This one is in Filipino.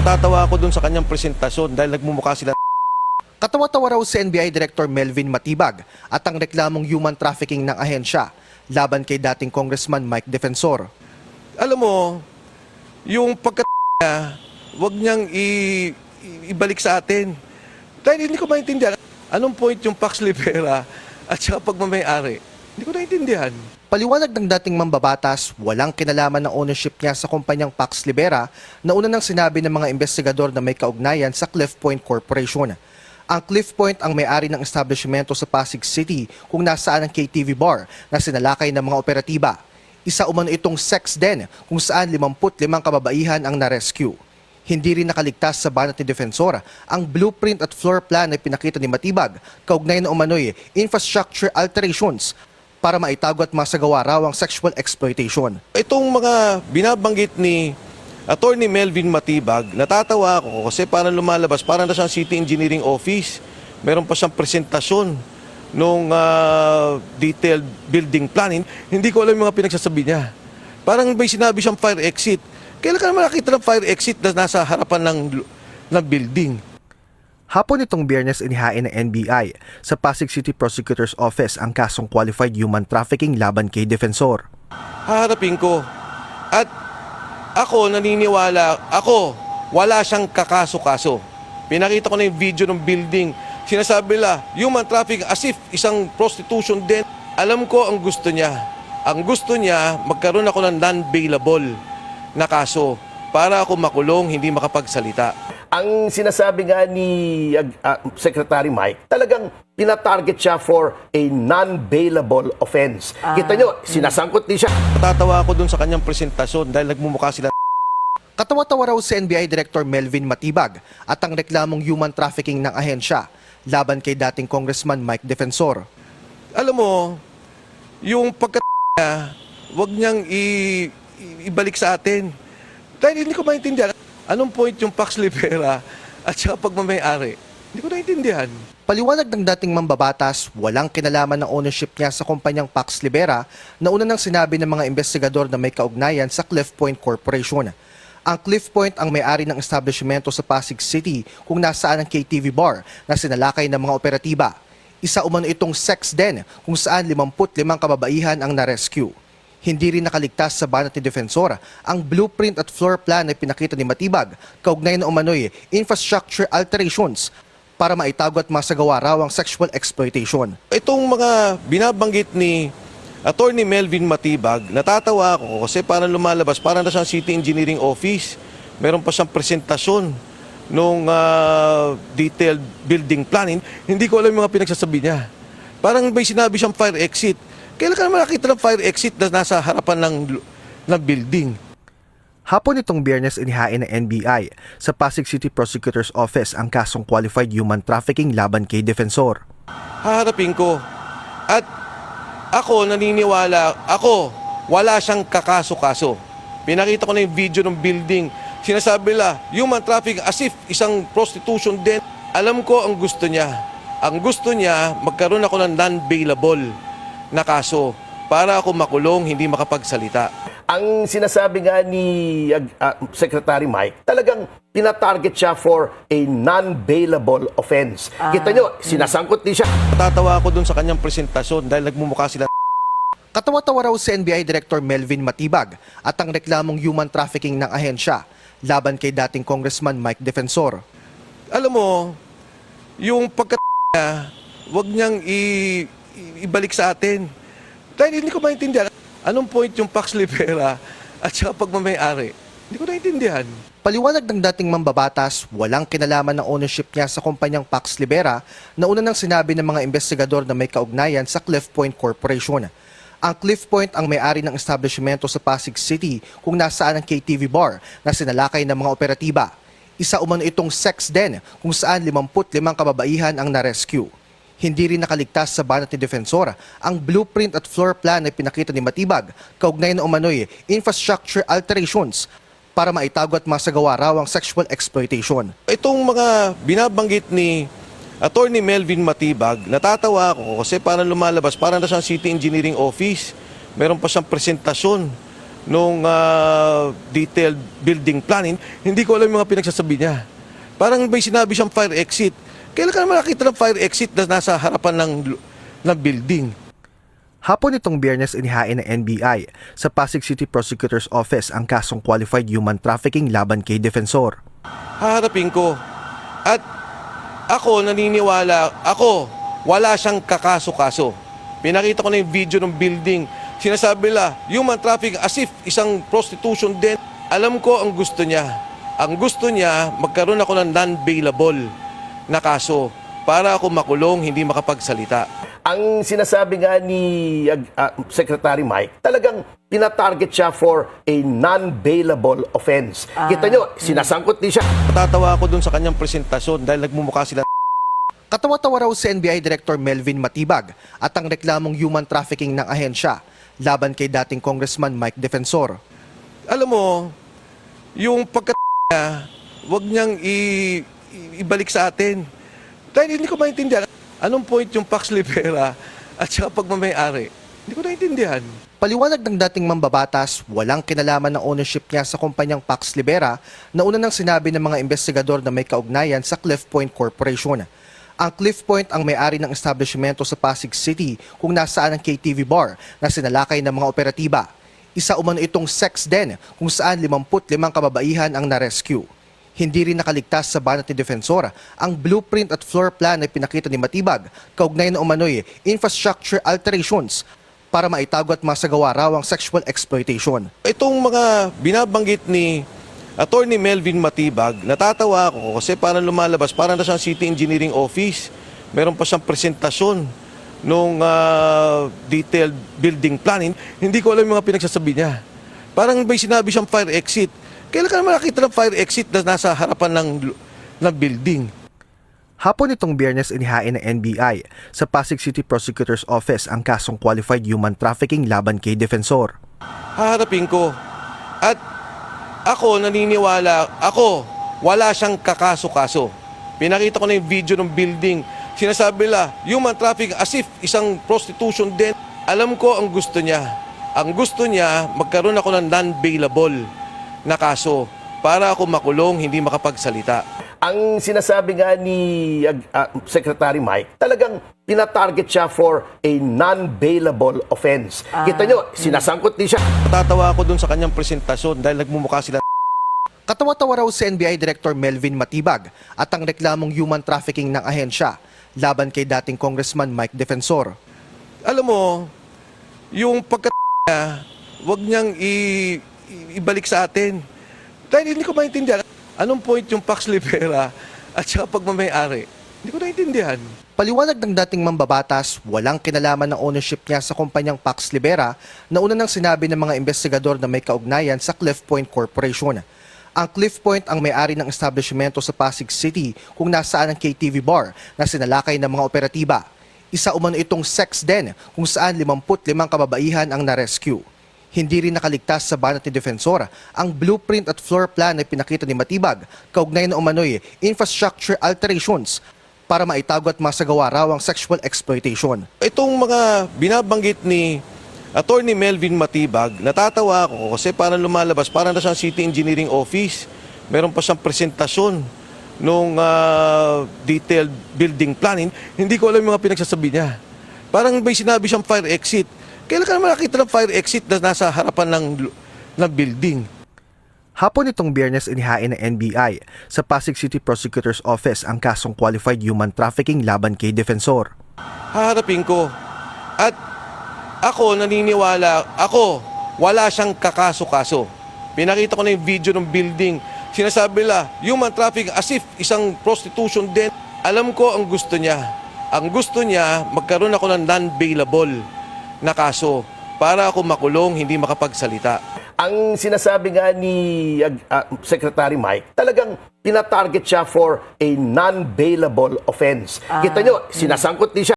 Natatawa ako dun sa kanyang presentasyon dahil nagmumukha sila. Katawa-tawa raw si NBI Director Melvin Matibag at ang reklamong human trafficking ng ahensya laban kay dating Congressman Mike Defensor. Alam mo, yung pagkat niya, wag niyang ibalik sa atin. Dahil hindi ko maintindihan. Anong point yung Pax Libera at saka pagmamayari? Hindi ko naintindihan. Paliwanag ng dating mambabatas, walang kinalaman ng ownership niya sa kumpanyang Pax Libera na una nang sinabi ng mga investigador na may kaugnayan sa Cliff Point Corporation. Ang Cliff Point ang may-ari ng establishmento sa Pasig City kung nasaan ang KTV bar na sinalakay ng mga operatiba. Isa umano itong sex den kung saan 55 kababaihan ang na-rescue. Hindi rin nakaligtas sa banat ni Defensor ang blueprint at floor plan na pinakita ni Matibag kaugnay na umano'y infrastructure alterations para maitago at masagawa raw ang sexual exploitation. Itong mga binabanggit ni Attorney Melvin Matibag, natatawa ako kasi parang lumalabas, parang na siyang City Engineering Office. Meron pa siyang presentasyon nung detailed building plan. Hindi ko alam yung mga pinagsasabi niya. Parang may sinabi siyang fire exit. Kailan ka naman nakita ng fire exit na nasa harapan ng building? Hapon itong Biyernes inihain ng NBI sa Pasig City Prosecutor's Office ang kasong qualified human trafficking laban kay Defensor. Haharapin ko. At ako naniniwala, wala siyang kakaso-kaso. Pinakita ko na yung video ng building. Sinasabi nila, human trafficking as if isang prostitution din. Alam ko ang gusto niya. Ang gusto niya, magkaroon ako ng non-bailable na kaso para ako makulong, hindi makapagsalita. Ang sinasabi nga ni Secretary Mike, talagang tinatarget siya for a non-bailable offense. Kita nyo, sinasangkot din siya. Natatawa ako dun sa kanyang presentasyon dahil nagmumukha sila. Katawa-tawa raw si NBI Director Melvin Matibag at ang reklamong human trafficking ng ahensya laban kay dating Congressman Mike Defensor. Alam mo, yung pagkat niya, wag niyang ibalik sa atin. Dahil hindi ko maintindihan. Anong point yung Pax Libera at saka pagmamayari? Hindi ko naintindihan. Paliwanag ng dating mambabatas, walang kinalaman ng ownership niya sa kumpanyang Pax Libera na una nang sinabi ng mga investigador na may kaugnayan sa Cliff Point Corporation. Ang Cliff Point ang may-ari ng establishmento sa Pasig City kung nasaan ang KTV bar na sinalakay ng mga operatiba. Isa umano itong sex den kung saan 55 kababaihan ang na-rescue. Hindi rin nakaligtas sa banat ni Defensor ang blueprint at floor plan na pinakita ni Matibag kaugnay na umano'y infrastructure alterations para maitago at masagawa raw ang sexual exploitation. Itong mga binabanggit ni Attorney Melvin Matibag, natatawa ako kasi parang lumalabas, parang na siyang City Engineering Office. Meron pa siyang presentasyon nung detailed building plan. Hindi ko alam yung mga pinagsasabi niya. Parang may sinabi siyang fire exit. Kailan ka naman nakita ng fire exit na nasa harapan ng building? Hapon itong Biyernes inihain ng NBI sa Pasig City Prosecutor's Office ang kasong qualified human trafficking laban kay Defensor. Haharapin ko. At ako naniniwala, wala siyang kakaso-kaso. Pinakita ko na yung video ng building. Sinasabi nila, human trafficking as if isang prostitution din. Alam ko ang gusto niya. Ang gusto niya, magkaroon ako ng non-bailable na kaso para ako makulong, hindi makapagsalita. Ang sinasabi nga ni Secretary Mike, talagang tinatarget siya for a non-bailable offense. Kita nyo, sinasangkot din siya. Natatawa ako dun sa kanyang presentasyon dahil nagmumukha sila. Katawa-tawa raw si NBI Director Melvin Matibag at ang reklamong human trafficking ng ahensya laban kay dating Congressman Mike Defensor. Alam mo, yung pagkat niya, wag niyang ibalik sa atin. Dahil hindi ko maintindihan. Anong point yung Pax Libera at saka pagmamayari? Hindi ko naintindihan. Paliwanag ng dating mambabatas, walang kinalaman ng ownership niya sa kumpanyang Pax Libera na una nang sinabi ng mga investigador na may kaugnayan sa Cliff Point Corporation. Ang Cliff Point ang may-ari ng establishmento sa Pasig City kung nasaan ang KTV bar na sinalakay ng mga operatiba. Isa umano itong sex den kung saan 55 kababaihan ang na-rescue. Hindi rin nakaligtas sa banat ni Defensor ang blueprint at floor plan na pinakita ni Matibag kaugnay na umano'y infrastructure alterations para maitago at masagawa raw ang sexual exploitation. Itong mga binabanggit ni Attorney Melvin Matibag, natatawa ako kasi parang lumalabas, parang na siyang City Engineering Office. Meron pa siyang presentasyon nung detailed building planning. Hindi ko alam yung mga pinagsasabi niya. Parang may sinabi siyang fire exit. Kailan ka naman nakita ng fire exit na nasa harapan ng building? Hapon itong Biyernes inihain ng NBI sa Pasig City Prosecutor's Office ang kasong qualified human trafficking laban kay Defensor. Haharapin ko. At ako naniniwala, wala siyang kakaso-kaso. Pinakita ko na yung video ng building. Sinasabi nila, human trafficking as if isang prostitution din. Alam ko ang gusto niya. Ang gusto niya, magkaroon ako ng non-bailable na kaso para ako makulong, hindi makapagsalita. Ang sinasabi nga ni Secretary Mike, talagang pinatarget siya for a non-bailable offense. Kita nyo, sinasangkot din siya. Tatawa ako dun sa kanyang presentasyon dahil nagmumukha sila. Katawa-tawa raw si NBI Director Melvin Matibag at ang reklamong human trafficking ng ahensya laban kay dating Congressman Mike Defensor. Alam mo, yung pagkat niya, wag niyang ibalik sa atin. Dahil hindi ko maintindihan. Anong point yung Pax Libera at saka pagmamayari? Hindi ko naintindihan. Paliwanag ng dating mambabatas, walang kinalaman ng ownership niya sa kumpanyang Pax Libera na una nang sinabi ng mga investigador na may kaugnayan sa Cliff Point Corporation. Ang Cliff Point ang may-ari ng establishmento sa Pasig City kung nasaan ang KTV bar na sinalakay ng mga operatiba. Isa umano itong sex den kung saan 55 kababaihan ang na-rescue. Hindi rin nakaligtas sa banat ni Defensor ang blueprint at floor plan na pinakita ni Matibag kaugnay na umano'y infrastructure alterations para maitago at masagawa raw ang sexual exploitation. Itong mga binabanggit ni Attorney Melvin Matibag, natatawa ako kasi parang lumalabas, parang na siyang city engineering office. Meron pa siyang presentasyon nung detailed building planning. Hindi ko alam yung mga pinagsasabi niya. Parang may sinabi siyang fire exit. Kailan ka naman nakita ng fire exit na nasa harapan ng building? Hapon itong Biyernes inihain ng NBI sa Pasig City Prosecutor's Office ang kasong qualified human trafficking laban kay Defensor. Haharapin ko. At ako naniniwala, wala siyang kakaso-kaso. Pinakita ko na yung video ng building. Sinasabi nila, human trafficking as if isang prostitution din. Alam ko ang gusto niya. Ang gusto niya, magkaroon ako ng non-bailable na kaso para ako makulong, hindi makapagsalita. Ang sinasabi nga ni Secretary Mike, talagang pinatarget siya for a non-bailable offense. Kita nyo, sinasangkot din siya. Tatawa ako dun sa kanyang presentasyon dahil nagmumukha sila. Katawa-tawa raw si NBI Director Melvin Matibag at ang reklamong human trafficking ng ahensya laban kay dating Congressman Mike Defensor. Alam mo, yung pagkat niya, wag niyang ibalik sa atin. Dahil hindi ko maintindihan. Anong point yung Pax Libera at saka pagmamayari? Hindi ko naintindihan. Paliwanag ng dating mambabatas, walang kinalaman ng ownership niya sa kumpanyang Pax Libera na una nang sinabi ng mga investigador na may kaugnayan sa Cliff Point Corporation. Ang Cliff Point ang may-ari ng establishmento sa Pasig City kung nasaan ang KTV bar na sinalakay ng mga operatiba. Isa umano itong sex den kung saan 55 kababaihan ang na-rescue. Hindi rin nakaligtas sa banat ni Defensor ang blueprint at floor plan na pinakita ni Matibag kaugnay na umano'y infrastructure alterations para maitago at masagawa raw ang sexual exploitation. Itong mga binabanggit ni Attorney Melvin Matibag, natatawa ako kasi parang lumalabas, parang na siyang city engineering office. Meron pa siyang presentasyon nung detailed building planning. Hindi ko alam yung mga pinagsasabi niya. Parang may sinabi siyang fire exit. Kailan ka naman nakita ng fire exit na nasa harapan ng building? Hapon itong Biyernes inihain ng NBI sa Pasig City Prosecutor's Office ang kasong qualified human trafficking laban kay Defensor. Haharapin ko. At ako naniniwala, wala siyang kakaso-kaso. Pinakita ko na yung video ng building. Sinasabi nila, human trafficking as if isang prostitution din. Alam ko ang gusto niya. Ang gusto niya, magkaroon ako ng non-bailable na kaso para ako makulong, hindi makapagsalita. Ang sinasabi nga ni Secretary Mike, talagang pinatarget siya for a non-bailable offense. Kita nyo, sinasangkot din siya.